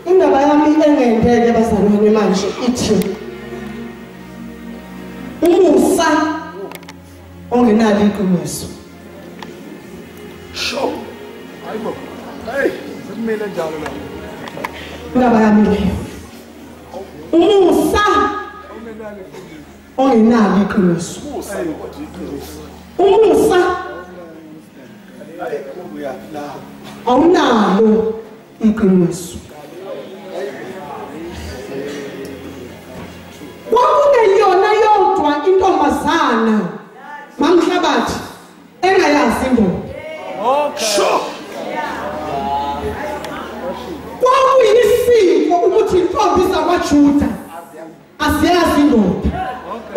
indaba yami engenzeke bazalwane manje ithi umusa ongenalo iqiniso. Sho. Hayibo. Hey, sekumele njalo la. Indaba yami leyo. Umusa ongenalo iqiniso. Umusa awunalo iqiniso. Kwakuneyona yodwa intombazana mamhlabathi engayazi indoda. Sure. Kwakuyisiko ukuthi intombi zamaJuda asiyazi indoda.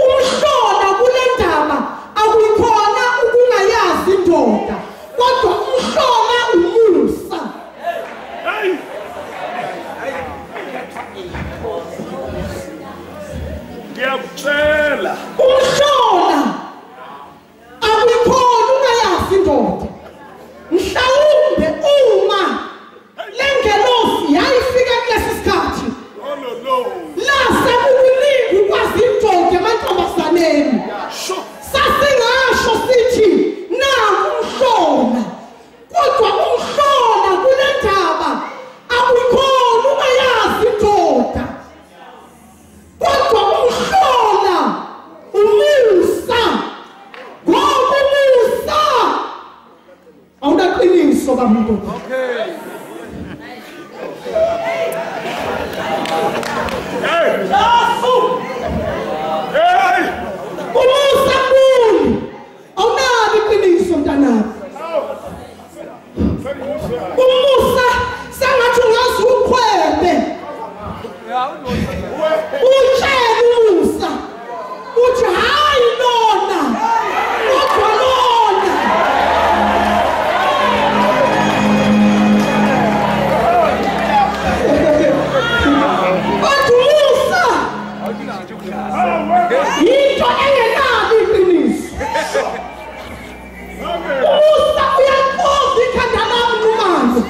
Umhlola kule ndaba akuyikhona ukungayazi indoda, kodwa umhlola umusa. Ngiyakutshela. Umhlola akuyikhona ungayazi indoda. Mhlawumbe uma lengelosi yayifika kulesi sikhathi lase kukuningi ukwazi indoda emantombazaneni, sasingasho sithi naku umhlola, kodwa umhlola kule ndaba akuyikhona ungayazi indoda, kodwa umhlola umusa, ngoba umusa awunaqiniso kamuntu. Umusa mkhulu awunalo iqiniso mntanami. Umusa sengathi ungazi ukhwebe utshela umusa uthi hayi lona kodwa lona. Kodwa umusa yinto engenalo iqiniso. Umusa uyaqoza ikhanda lami lumanje,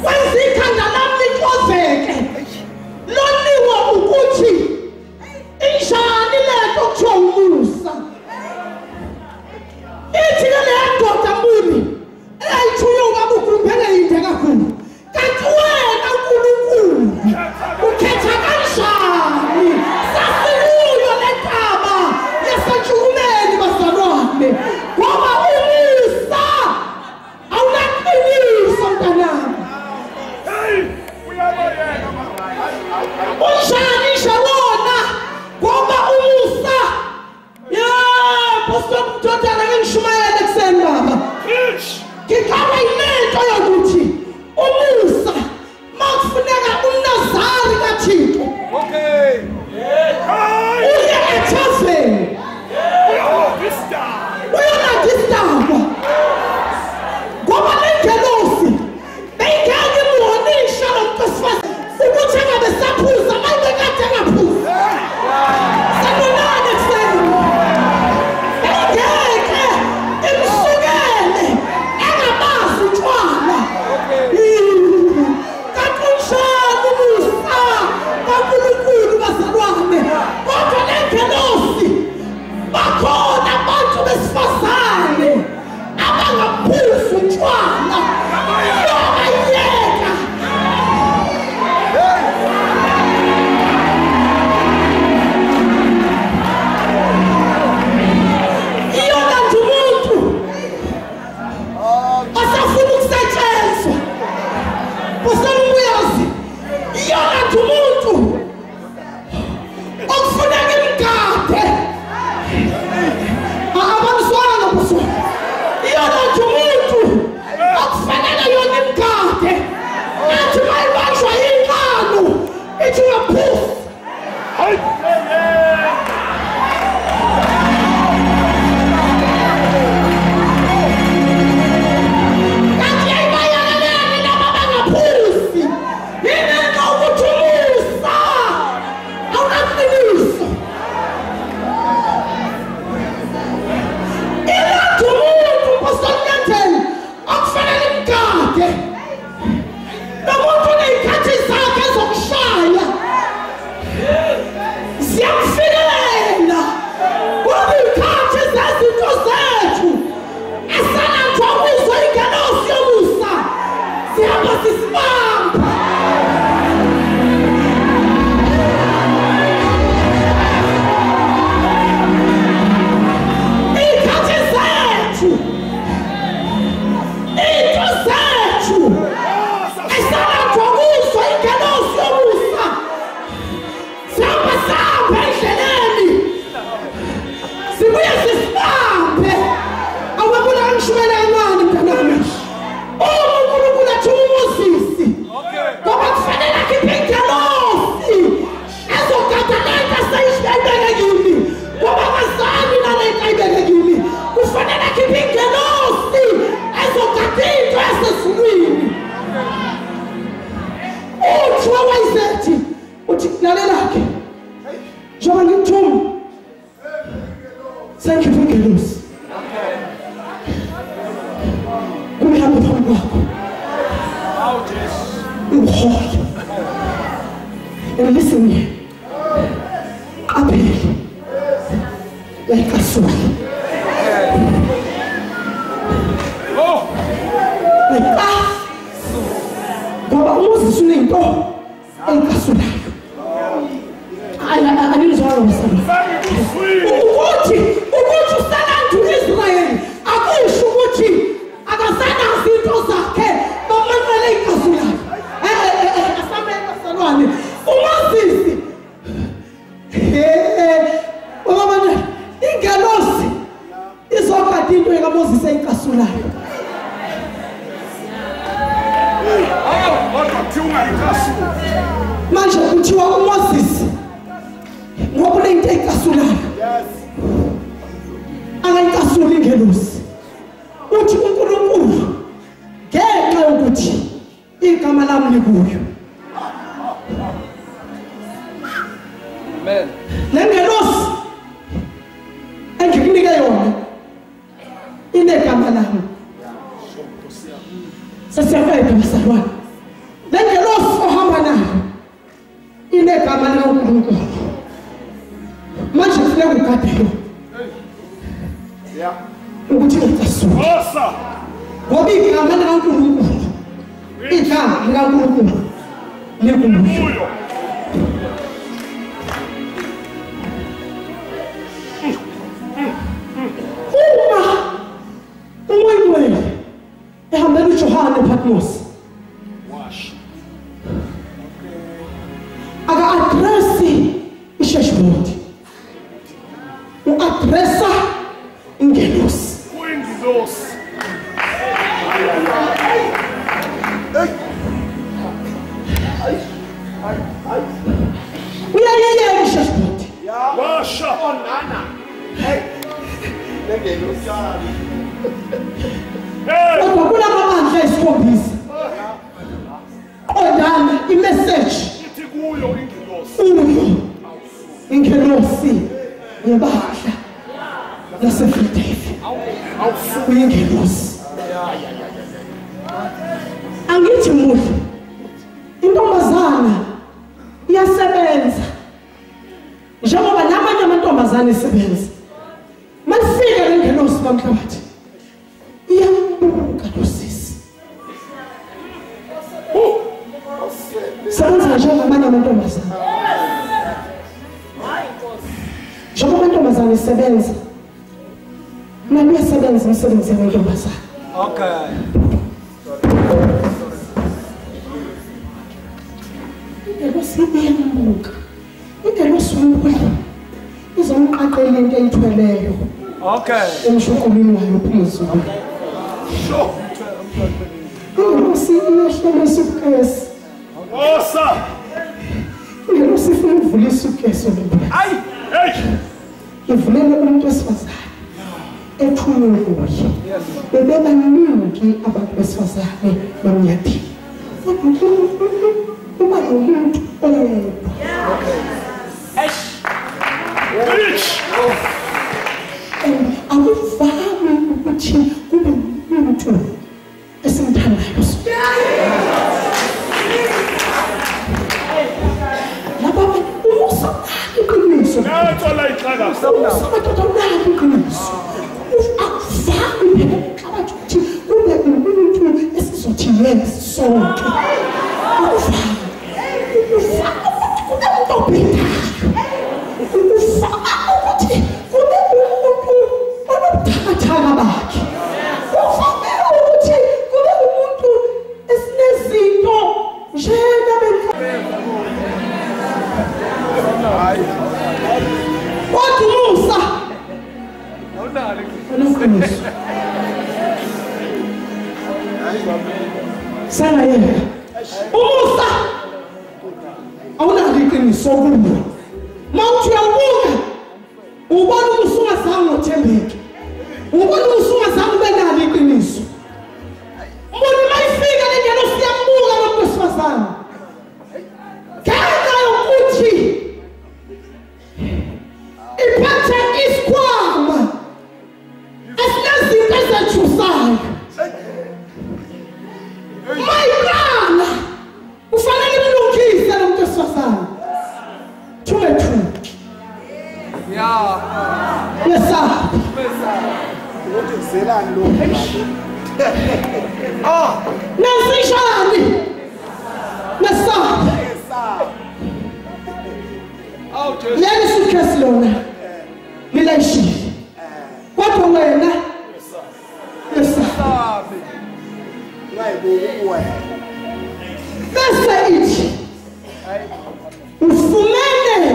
wenza ikhanda lami liqozeke. Loniwe ukuthi injani lento kuthiwa umusa. Ithi le ndoda mbuni eyayithuyuka bukumpele yinde kakhulu, kanti wena uNkulunkulu ukhetha kanjani? Sasikuyo le ndaba yasentshukumeni bazalwane, ngoba umusa awunaqiniso mntanami. Unjani nje wona ngoba umusa postomdodana ngishumayele kuseni baba. Ngikhala yinto yokuthi umusa makufuneka umnazari kaThixo. Okay. Uye ethazeni. Uyonadistamba. Ngoba lengelosi beyingeke imuhonisha lo nkosikazi ukuthi engabe saphuza manje kade engaphuza. Sanolane kuseni. Beyingeke imsukele engabazi utshwala. Kanti unjani umusa kaNkulunkulu bazalwane, kodwa lengelosi bakhona abantu besifazane abangaphuzi utshwala bayeka. Iyona nje umuntu asafuna ukusetshenzwa usemuyazi. Iyona nje umuntu okufuneka imgade abamzwana nobuso. Iyona nje umuntu okufanele yona imgade athi mayibanjwa yinqalo ithi uyaphuza. Kanti yayibayalelene laba bangaphuzi. Yini ukuthi umusa awunaqiniso. Ilathi umuntu postomnyatheni okufanele imgade. Nomuntu uney'khathi zakhe sethi uthi lalelake njengoba ngithuma sengikhiphe ingelosi kuhambe phambi kwakho uhoya and listen here qaphela yayikasuka ngoba uMoses unento enkasulayo anilizwa ukuthi usalandu Israyeli akusho ukuthi akasanazi into zakhe bamanqele inkasulayo asamele uMoses ubabona ingelosi izokade into ekaMoses eyinkasulayo manje kuthiwa uMoses ngoba lento eyinkasulayo akayinkasuli ingelosi uthi uNkulunkulu ngenxa yokuthi igama lami likuyo amen lengelosi engikunike yona inegama lami sesiyafika basalwana lengelosi ohamba nayo inegama likaNkulunkulu manje kufuneka ugade lo ukuthi ucasule ngoba igama likaNkulunkulu igama likaNkulunkulu likuyo umoyeni ehambela uJohane ePatmos aka-adresi isheshbodi u-adresa ingelosi uyayeyela isheshbodi kodwa kulamabandla esikhombisa qondana imeseji uyo ingelosi yebandla laseFiladelfia uyingelosi angithi muhle intombazana iyasebenza njengoba namanye amantombazana isebenza masifika lengelosi bamhlabathi iyambuka losisi sebenza njengamanye amantombazana njengoba amantombazana isebenza nami uyasebenza umsebenzi wamantombazana okay ingelosi iyambuka ingelosi umkhulu izomqaqela into eyithweleyo okay emshukumini wayo phezulu ingelosi iyahlela isukesi ingelosi ifuna ukuvula isukesi ivulele umuntu wesifazane ethunywe kuye bebebaningi abantu besifazane bamnyathile uba nomuntu oyedwa akuvami ukuthi kube umuntu esimthandayo laba umusa iqiniso akuvami ukuthi kube umuntu esizothi yes sonke akuvami umusa awunalo iqiniso kubo mawuthi uyabuka ubona usungazange uthembeke ubona usungazange ube nalo iqiniso umuntu mayifika lengelosi yambuka lo wesifazane Umesaba. Ukuthi zelani lo. Nasishani. Umesaba. Leli suitcase lona. Lilayishile. Kodwa wena umesaba. Bese ithi ufumene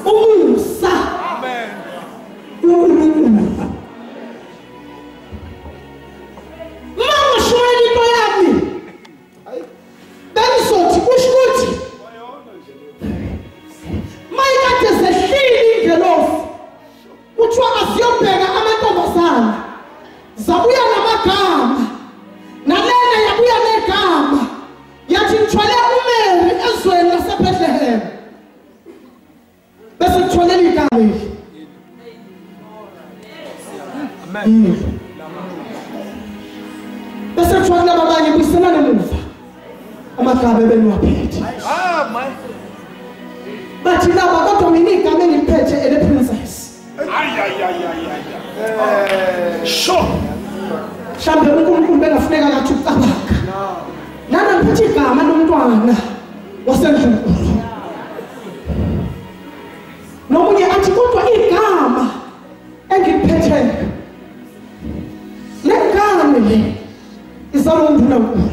umusa. Amen. Mama shweli into yami. Bengizothi kushukuthi mayikade sehlili ngelofu. Kuthiwa asiyobheka amantombazana. Zabuya namagama. Nalena yabuya negama. Yathi ngithwele uMary ezweni laseBethlehem. Bese ngithwele igama eli. Amen. Bese ngithwele abanye buyiselana emuva. Amagama ebeniwaphethe. Man. Bathi laba kodwa mina igama engiliphethe ele princess. Sure. Mhlambe uNkulunkulu bengafuneka ngathi ucabanga. Nana ngiphethe igama lomntwana wasendlunkulu. Nomunye athi kodwa igama engiliphethe legama le izalwa uNdunankulu.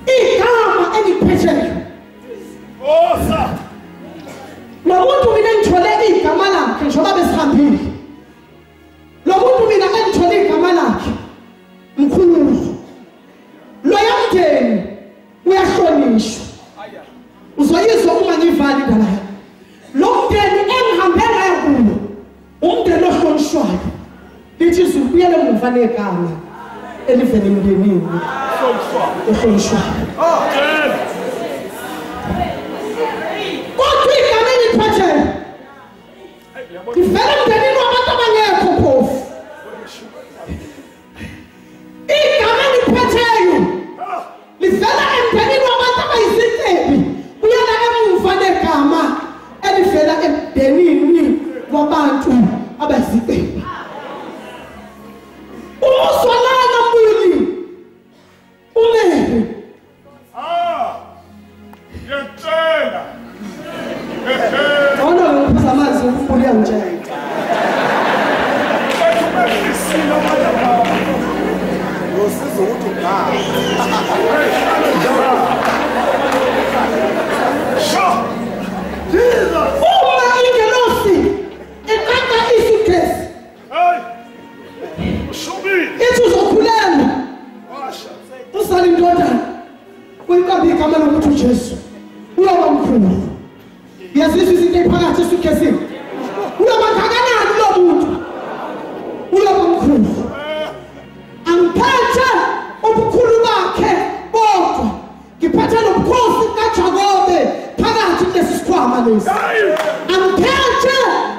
Igama engiliphethe Osa. Nomuntu mina ngithole igama lakhe njengoba besihambile. Lo muntu mina engithole igama lakhe mkhulu. Lo yamdeni uyahlonishwa. Uzoyizwa uma ngivali indaba yakhe. Lo mdeni engihambe ngayo kulo umdeni ohlonishwayo. Lithi izubuyele muva negama elivele emndenini ohlonishwayo. Kodwa igama engiliphethe livele emndenini wabantu abangekho phofu. Igama engiliphetheyo livela emndenini wabantu abayizitsebi. Uyala emuva negama elivela emndenini wabantu abayizitsebi. Umuzwalana mbuli uMary. Ngiyacela. Ona ngiphuza amanzi ukubuya nje. Yosizo ukuthi ngaba. Sure. Jesus. Uma ingelosi ekaka isukesi. Hey. Shubi. Ithi uzokhulela. Washa. Usala indodana. Kwinkabi igama lokuthi uJesu. Uyoba mkhulu. Yazizwa izinto ephakathi esukesini. Uyoba kangakanani lo muntu? Uyoba mkhulu. Angiphethe ubukhulu bakhe bodwa. Ngiphethe nobukhosi kaJakobe phakathi kulesi sikhwama lesi. Angiphethe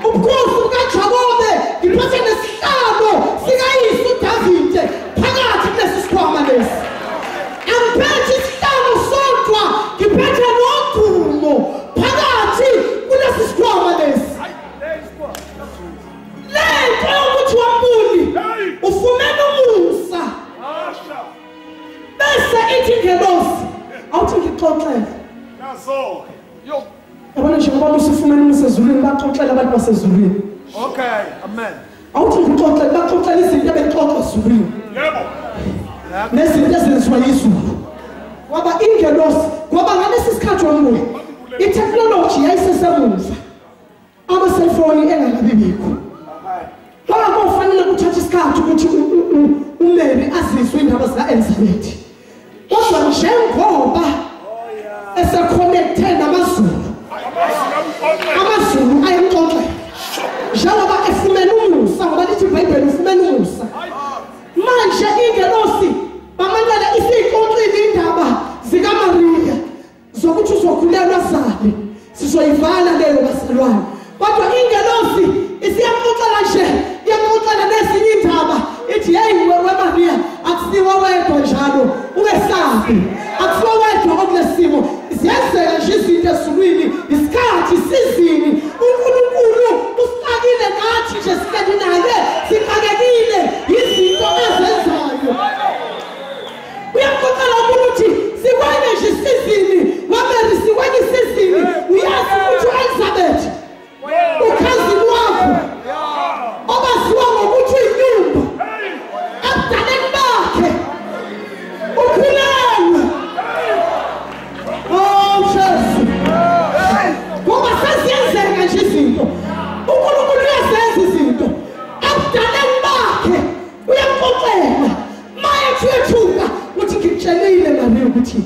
ubukhosi kaJakobe. Ngiphethe nesihlalo sikayise uDavide phakathi kulesi sikhwama lesi. Angiphethe isihlalo sodwa. Ngiphethe nodumo phakathi kulesi sikhwama lesi. Lento yokuthi wambuli ufumene umusa. Bese ithi ngelosi awuthi ngixoxele. Nazo. Yo. Yabona nje ngoba usifumene umusa ezulwini baxoxela abantu basezulwini. Okay. Amen. Awuthi ngixoxele baxoxela izinto ebexoxwa ezulwini. Yebo. Nezinto ezenziwa yizulu. Ngoba ingelosi ngoba ngalesi sikhathi wambuli i-technology yayisesemuva. Ama-cellphone engakabibikho. Ngoba kufanele kuthatha isikhathi ukuthi uMary aziswe indaba zika-Elizabeth. Kodwa njengoba eseconnecte namazulu. Amazulu ayemxoxela. Njengoba efumene umusa ngoba lithi iBhayibheli ufumene umusa. Manje ingelosi bamanyana isixoxile indaba zikaMaria zokuthi uzokhulelwa zale. Sizoyivala leyo baselwane. Kodwa ingelosi isiyamxoxela nje iyamxoxela nezinye indaba ithi hey weMaria akusiwa wedwa njalo ungesabi. Akusiwa wedwa okulesimo. Siyenzeka nje izinto esulwini isikhathi isizini uNkulunkulu usakile isizini wamerisi kwenye isizini uyazi ukuthi u-Elizabeth ukhazini wakho obaziwa ngokuthi inyumba ebudaleni bakhe ukhulelwe. Oh Jesu, ngoba seziyenzeka nje izinto, uNkulunkulu uyazenza izinto ebudaleni bakhe uyamxoxela maye thuthuka uthi ngikutshelile manje ukuthi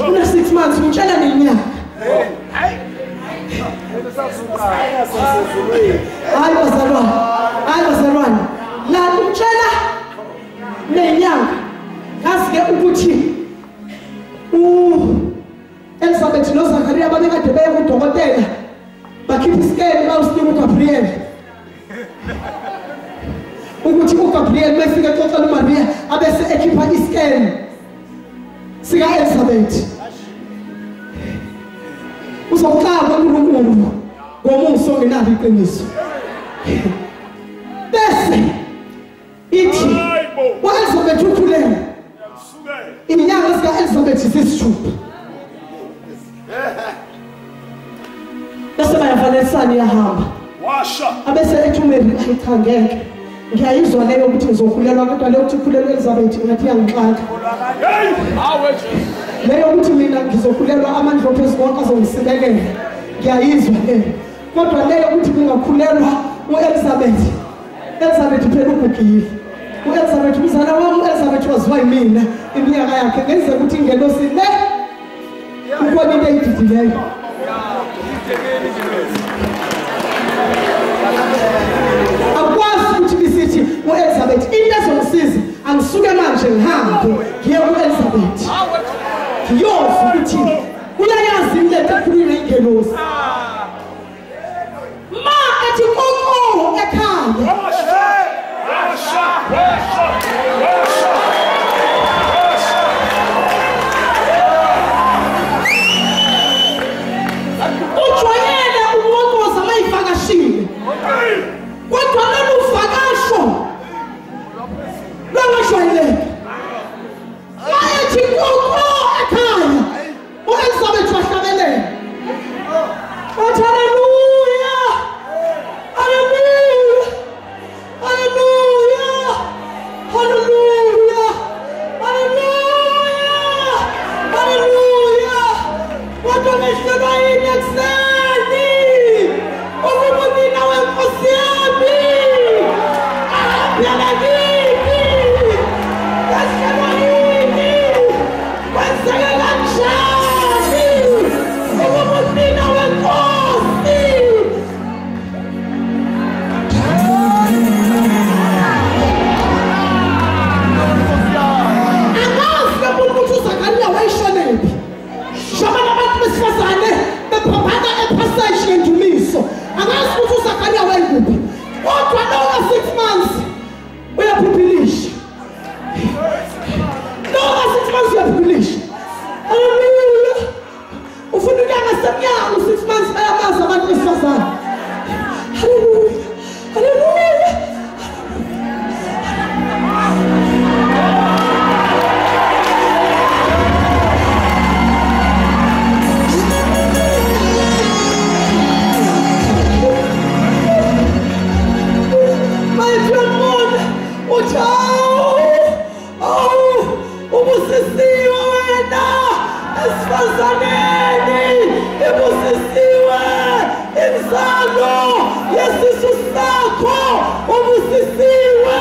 una 6 months utshela nenyanga. Hayi bazalwane la utshela nenyanga ngazi-ke ukuthi Elizabeth noZakhariya babekade beye kudokotela bakhipha isikeni bawusinika uGabriel ukuthi uGabriel mefika exoxela uMaria abese ekhipha isikeni sika-Elizabeth. Uzokuxaba uNkulunkulu ngomuso ongenalo iqiniso. Bese ithi u-Elizabeth ukhulelwe inyanga zika-Elizabeth zisithupha. Bese bayavalelisana iyahamba abese ethi uMary ayi cha ngeke ngiyayizwa leyo ukuthi ngizokhulelwa kodwa leyo ukuthi ukhulelwe Elizabeth ngathi iyangixaka. Leyo ukuthi mina ngizokhulelwa amandla ophezu konke azongisilekela ngiyayizwa leyo, kodwa leyo ukuthi ngingakhulelwa u-Elizabeth phela ugugile. U-Elizabeth umzala wami u-Elizabeth waziwa yimina iminyaka yakhe ngenzeka ukuthi ingelosi le ukubona into eyididileyo. Akwazi ukuthi bisithi u-Elizabeth into ezongisiza angisuke manje ngihambe ngiye ku-Elizabeth ngiyozwa ukuthi uyayazi lento ekhulunywa ingelosi. Ma ethi koko ekhaya ujwayele umongoza mayivakashile, kodwa lolu vakasho lwangajwayeleki. Mayethi koko ekhaya u-Elizabeth wahlabelela wathi haleluya, haleluya, haleluya, haleluya, haleluya, haleluya. Kodwa ngehlelwa yini ekuseni ukuba mina wenkosi yami ahambyala kipi? Ngehlelwa yini? Kwenzeke kanjani ukuba mina wenkosi? Angazi ukuthi uZakhariya wayishonephi. Shabana abantu besifazane bephaphana epassage yendumiso. Angazi ukuthi uZakhariya wayekuphi, kodwa lowa 6 months uyaphupilisha. Lowa 6 months uyaphupilisha. Haleluya. Ufuna unyanga semnyango 6 months bayamazi abantu besifazane. Haleluya, haleluya. Ubusisiwe wena esifazaneni, ibusisiwe inzalo yesisu sakho, ubusisiwe,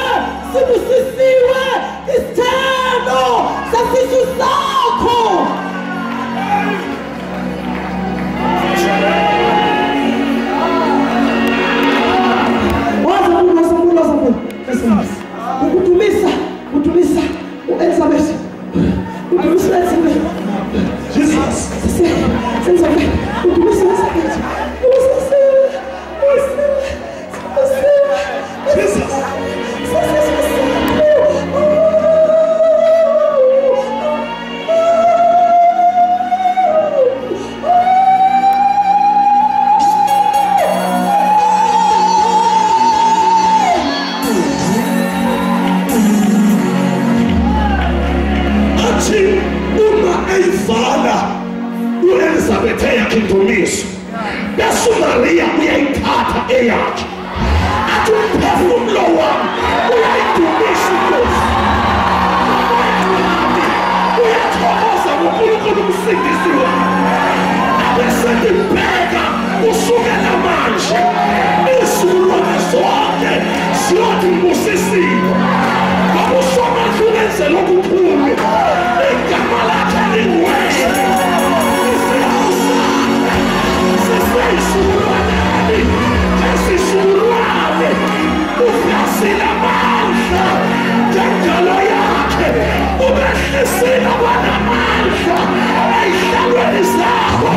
sibusisiwe isithelo sesisu sakho. Ukudumisa u-Elizabeth, udumisa u-Elizabeth. Jesus. Udumisa u-Elizabeth. Jesus. athi uma eyivala uElizabeth yakhe indumiso bese uMaria uyayithatha eyakhe athi umphefumulo wami uyayidumisa inkosi uyathokoza uNkulunkulu umsindisi wami bese ngibheka kusukela manje izizukulwane zonke ziyothi ngibusisiwe ngoba uSomandla ulenze lokukhulu igama lakhe lingcwele sesizukulwane ufasile amandla njalo yakhe ubehlisile abanamandla ey'hlalweni zabo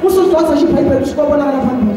Uso tuanza jipa ipe tusikwa bona na pambu.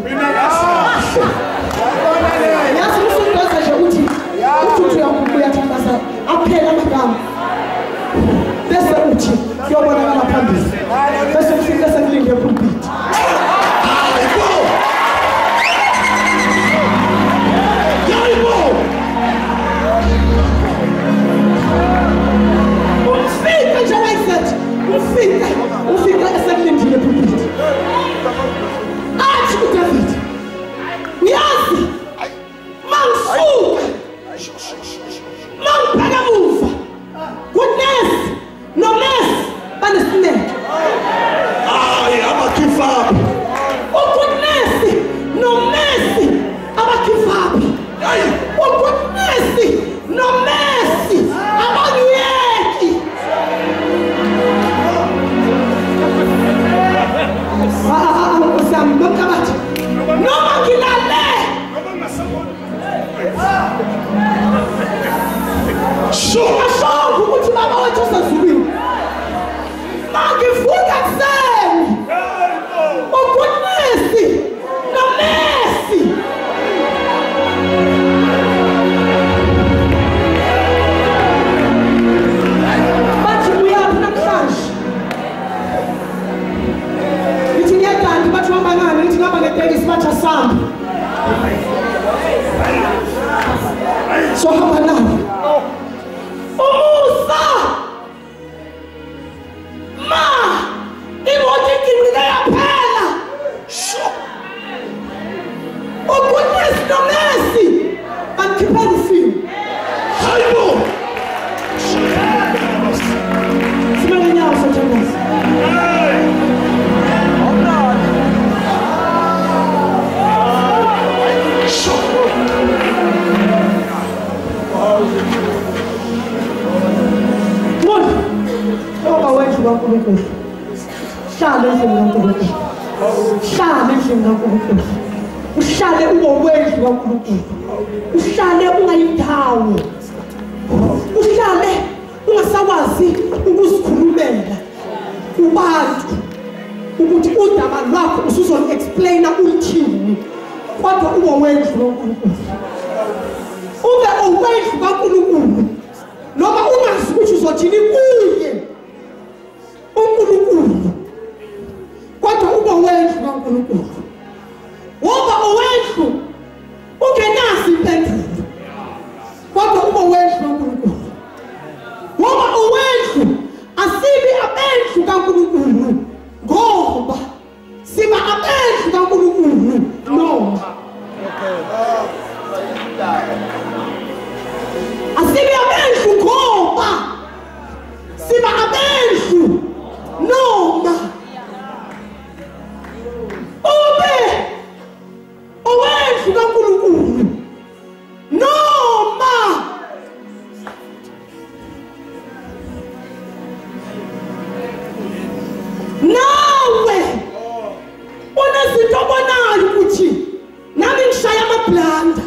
Ashonga ukuthi baba wethu usezulwini. Mangivuka kuseni. Ugoodness nomercy. Bathi uyaphi namhlanje? Ngithi ngiyadanda bathi uhamba ngani? Ngithi ngihamba ngetekisi bathi asamba. So hamba nawe. Umusa! Ma! Imoto iginqike yaphela! Ugoodness nomercy! Angikhiphela ufile. Hayibo! Simele nyawo sothandaza. kaNkulunkulu. Hlala endlini kaNkulunkulu. Hlala endlini kaNkulunkulu. Uhlale ungowendlu kaNkulunkulu. Uhlale ungayindawo. Uhlale ungasakwazi ukuzikhulumela kubantu ukuthi udaba lwakho usuzoli-explaina uthini, kodwa ungowendlu kaNkulunkulu. Ube owendlu kaNkulunkulu noma ungazi ukuthi uzothini kuye uNkulunkulu, kodwa ube owendlu kaNkulunkulu. Woba owendlu ungenazi impendulo, kodwa ube owendlu kaNkulunkulu. Woba owendlu asibi abendlu kaNkulunkulu, ngoba siba abendlu kaNkulunkulu noma asibi abendlu ngoba siba abendlu noma ube owendlu kaNkulunkulu noma nawe unezinto obonayo ukuthi nami ngishaya amablanda,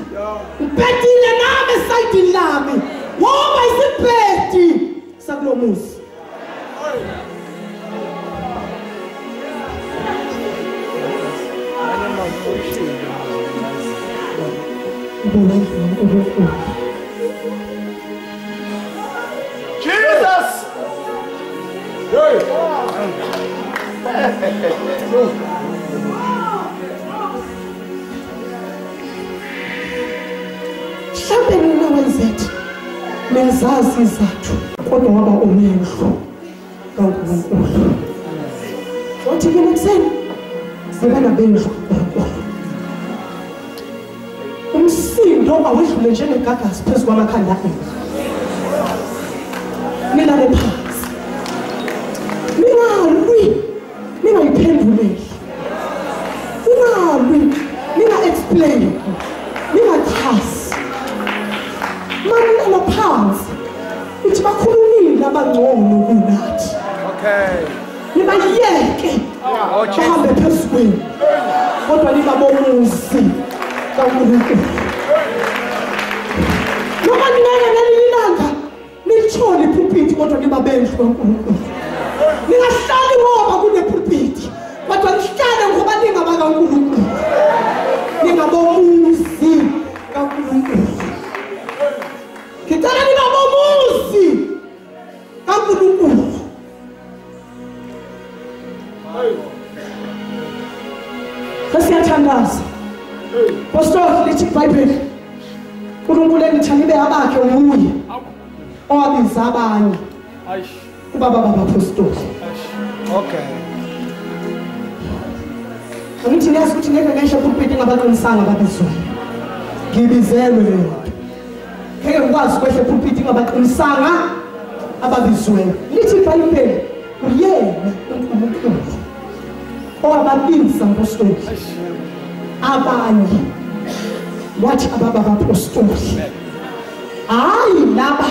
ngibhedile nami esayidini lami, ngoba isibhedi sakulo muzi. Jesus! Mhlawumbe nina wenzethu nezazi izathu, kodwa waba owendlu kaNkulunkulu. Wathi kini ekuseni ziba nabendlu kaNkulunkulu. Umsindo awedlule njengegagasi phezu kwamakhanda enu. Nilale phansi, ningalwi, ningayiphenduleli, ningalwi, ninga-explain, ningachazi. Manilala phansi ukuthi bakhulumile abangcono kunathi. Okay. Nibayeke bahambe phezu kwenu, kodwa nibabomuzi kaNkulunkulu. Noma ningeke ngelinye ilanga nilithole ipulpiti, kodwa nibabendlu kaNkulunkulu. Ningahlali ngoba kunepulpiti, kodwa nihlale ngoba ningabakaNkulunkulu, ningabomuzi kaNkulunkulu. Ngicela ningabomuzi kaNkulunkulu. Sesiyathandaza. Apostoli lithi iBhayibheli, uNkulunkulu engithi nibe abakhe nguye owabiza abanye kubaba babapostoli. Okay. Angithi niyazi ukuthi ngeke ngesho pulpiti ngabaqinisanga babizwayo. Ngibizelwe leyo nto. Ngeke ngikwazi kwehle pulpiti ngabaqinisanga ababizwayo. Lithi iBhayibheli, uyena uNkulunkulu owababiza apostoli abanye, wathi ababa bapostoli, hayi laba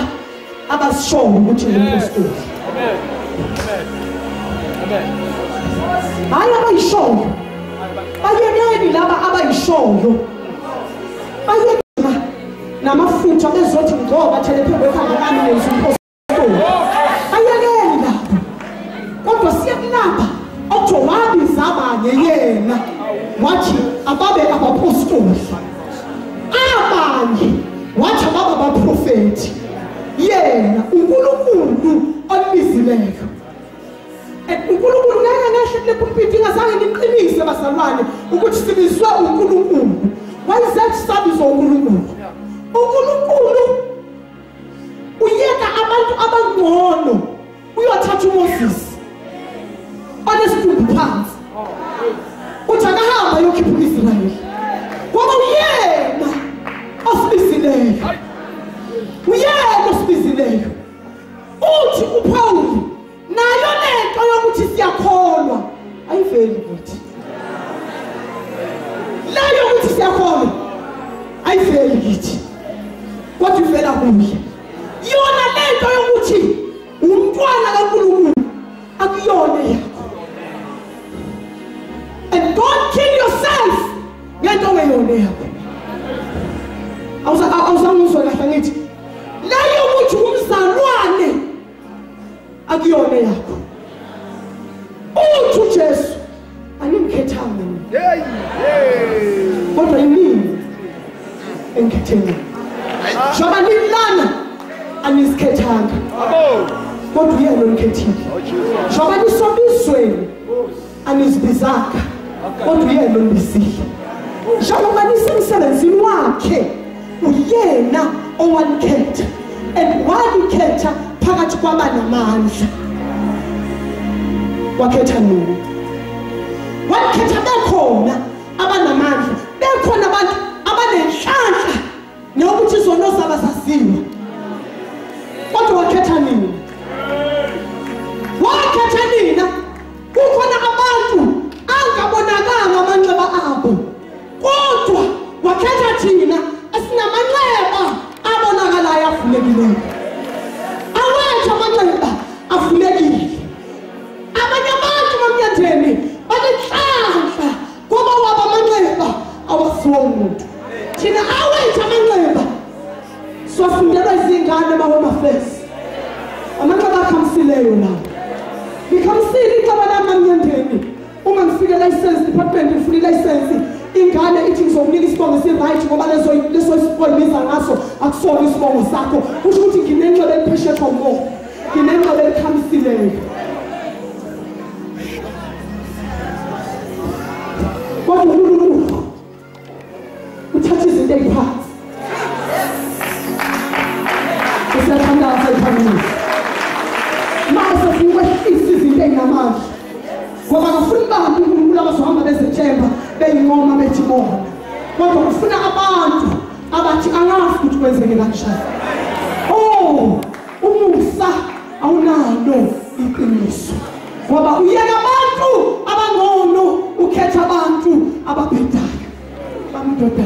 abasishoyo ukuthi ngapostoli. Hayi abayishoyo, bayeneni laba abayishoyo, bayena namafutha bezothi ngoba thele phezu kwekhanda lami uNkulunkulu obizileyo. uNkulunkulu ngeke ngasho kule pulpit ingazange niqinise bazalwane ukuthi sibizwe uNkulunkulu. Why is that sabizo uNkulunkulu? uNkulunkulu uyeka abantu abangcono uyothatha uMoses onesibumbu phansi uthi akahamba yokhipha uIsrayeli ngoba uyena osibizileyo. Uyena osibizileyo. Uthi uPaul nayo lento yokuthi siyakholwa ayiveli kuthi. Leyo ukuthi siyakholwa ayiveli kithi. Kodwa ivela kuye. Yona lento yokuthi umntwana kaNkulunkulu akuyona yakho. And don't kill yourself ngento ngeyona yakho. Awuzangizwa kahle ngithi leyo ukuthi umzalwane akuyona yakho. Uthi uJesu angimkhethanga mina. Kodwa yini engikhetheni? Shoba nilana anizikhethanga. Kodwa uyena onkhethile. Shoba nisobisweni anizibizanga. Kodwa uyena onibizile. Shoba nisemsebenzini wakhe uyena owanikhetha. And wanikhetha phakathi kwabanamandla. Wakhetha nini? Wakhetha bekhona abanamandla. Bekhona abantu abanenhlanhla nokuthi zona zaba saziwa. Kodwa wakhetha nini? Wakhetha nina. Kukhona abantu angabonakanga amanxeba abo. Kodwa wakhetha thina esinamanxeba abonakalayo avulekileyo. Awethu amanxeba avulekile. Abanye abantu bamnyandeni banenhlanhla ngoba waba amanxeba awasiwo umuntu. Thina awethu amanxeba siwafundelwa izingane bawamafesi. Amanxeba akhamsileyo lawo. Ngikhamsile icaba lami amnyandeni. Uma ngifike license department ngifuna license ingane ithi ngizomnika isibongo si-right ngoba leso siboyibiza ngaso akusona isibongo sakho. Kusho ukuthi nginenxeba eliphesheya ngomo. Nginenxeba elikhamsileyo. Kodwa uNkulunkulu uthatha izinto eziphansi. Usathanda asayiphambili. Mase siwehlisa izinto ezinamandla. Ngoba ngifuna abantu uNkulunkulu abazohamba bezethemba beyinqoma bethi bona. Kodwa ngifuna abantu abathi angazi ukuthi kwenzeke kanjani. Oh, umusa awunalo iqiniso. Ngoba uyeka abantu abangcono ukhetha abantu ababhedayo. Bamdoda